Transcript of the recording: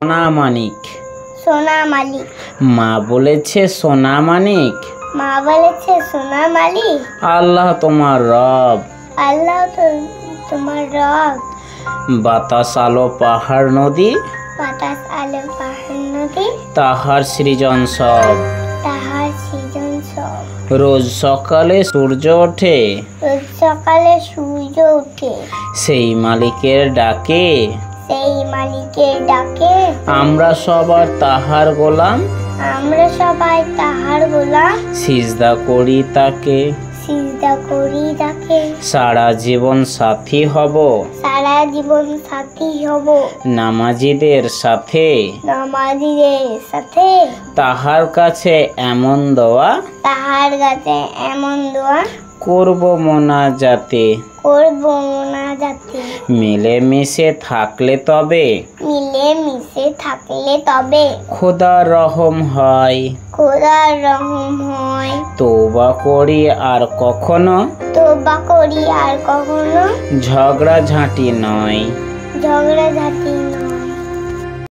সোনা মানিক। সোনা মালিক। মা বলেছে সোনা মানিক। মা বলেছে সোনা মালিক। আল্লাহ তোমার রব। আল্লাহ তো তোমার রব। বাতাস আলো পাহাড় নদী। বাতাস আলো পাহাড় নদী। তাহার সৃজন সব। তাহার সৃজন সব। রোজ সকালে সূর্য ওঠে। রোজ সকালে সূর্য ওঠে। সেই মালিকের ডাকে। সেই মালিকের ডাকে। আমরা সবার তাহার গোলাম। আমরা সবাই তাহার গোলাম। সিজদা করি তাকে। সিজদা করি তাকে। সারা জীবন সাথী হব। সারা জীবন সাথী হব। নামাজীদের সাথে। নামাজীদের সাথে। তাহার কাছে এমন দোয়া। তাহার কাছে এমন দোয়া। করব মোনাজাতে। করব মোনাজাতে। মিলেমিশে থাকলে তবে। মিলে মিশে থাকলে তবে। খোদার রহম হয়। খোদার রহম হয়। তওবা করি আর কখনো। তওবা করি আর কখনো। ঝগড়াঝাঁটি নয়। ঝগড়াঝাটি নয়।